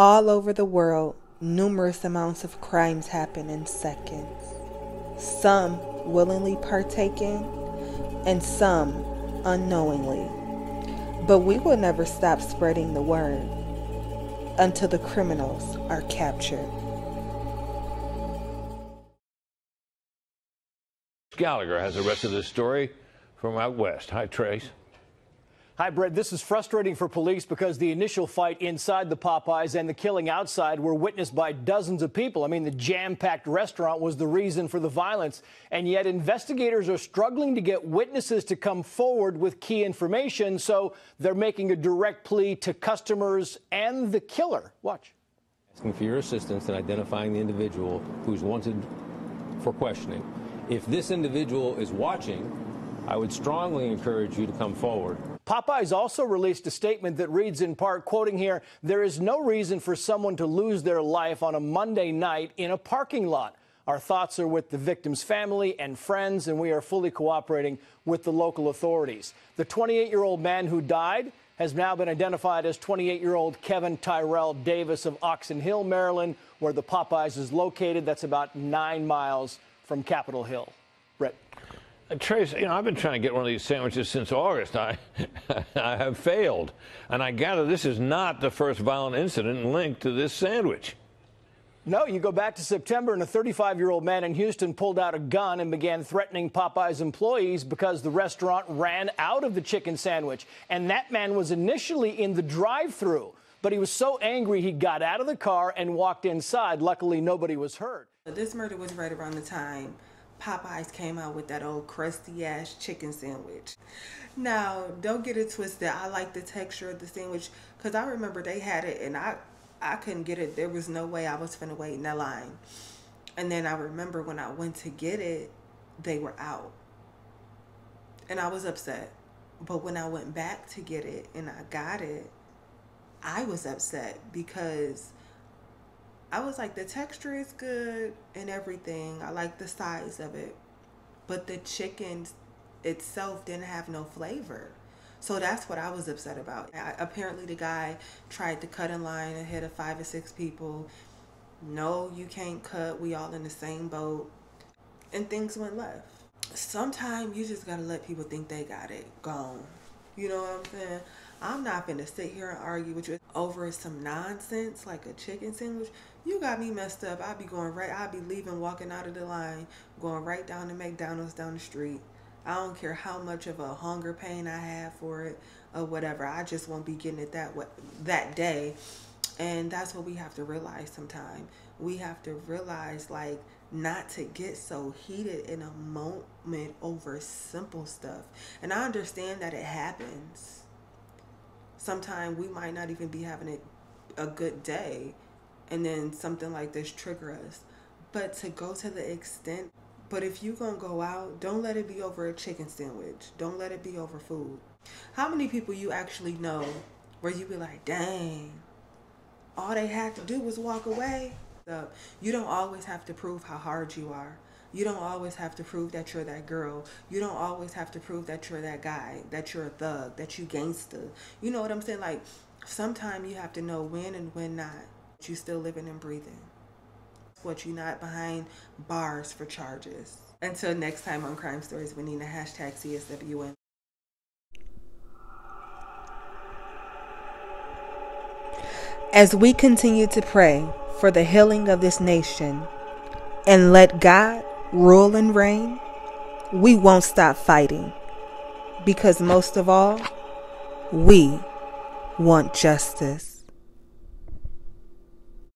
All over the world, numerous amounts of crimes happen in seconds. Some willingly partaking and some unknowingly. But we will never stop spreading the word until the criminals are captured. Gallagher has the rest of this story from out west. Hi, Trace. Hi, Brett. This is frustrating for police because the initial fight inside the Popeyes and the killing outside were witnessed by dozens of people. I mean, the jam-packed restaurant was the reason for the violence, and yet investigators are struggling to get witnesses to come forward with key information, so they're making a direct plea to customers and the killer. Watch. Asking for your assistance in identifying the individual who's wanted for questioning. If this individual is watching, I would strongly encourage you to come forward. Popeyes also released a statement that reads in part, quoting here, "There is no reason for someone to lose their life on a Monday night in a parking lot. Our thoughts are with the victim's family and friends, and we are fully cooperating with the local authorities." The 28-year-old man who died has now been identified as 28-year-old Kevin Tyrell Davis of Oxon Hill, Maryland, where the Popeyes is located. That's about 9 miles from Capitol Hill. Brett. Trace, I've been trying to get one of these sandwiches since August. I have failed. And I gather this is not the first violent incident linked to this sandwich. No, you go back to September and a 35-year-old man in Houston pulled out a gun and began threatening Popeyes employees because the restaurant ran out of the chicken sandwich. And that man was initially in the drive-thru, but he was so angry he got out of the car and walked inside. Luckily, nobody was hurt. This murder was right around the time Popeyes came out with that old crusty ass chicken sandwich. Now, don't get it twisted. I like the texture of the sandwich because I remember they had it and I couldn't get it. There was no way I was finna wait in that line. And then I remember when I went to get it, they were out. And I was upset. But when I went back to get it and I got it, I was upset because I was like, the texture is good and everything. I like the size of it. But the chicken itself didn't have no flavor. So that's what I was upset about. Apparently the guy tried to cut in line ahead of 5 or 6 people. No, you can't cut. We all in the same boat. And things went left. Sometimes you just gotta let people think they got it. Gone. You know what I'm saying? I'm not gonna sit here and argue with you over some nonsense like a chicken sandwich. You got me messed up. I'll be leaving, walking out of the line, going right down to McDonald's down the street. I don't care how much of a hunger pain I have for it or whatever. I just won't be getting it that day. And that's what we have to realize sometimes. We have to realize, like, not to get so heated in a moment over simple stuff. And I understand that it happens. Sometimes we might not even be having a good day, and then something like this trigger us. But to go to the extent, but if you gonna go out, don't let it be over a chicken sandwich. Don't let it be over food. How many people you actually know where you be like, dang, all they had to do was walk away? You don't always have to prove how hard you are. You don't always have to prove that you're that girl. You don't always have to prove that you're that guy, that you're a thug, that you gangster. You know what I'm saying? Like, sometimes you have to know when and when not. You still living and breathing. What, you not behind bars for charges. Until next time on Crime Stories with Nina, #CSWN. As we continue to pray for the healing of this nation and let God rule and reign, we won't stop fighting. Because most of all, we want justice.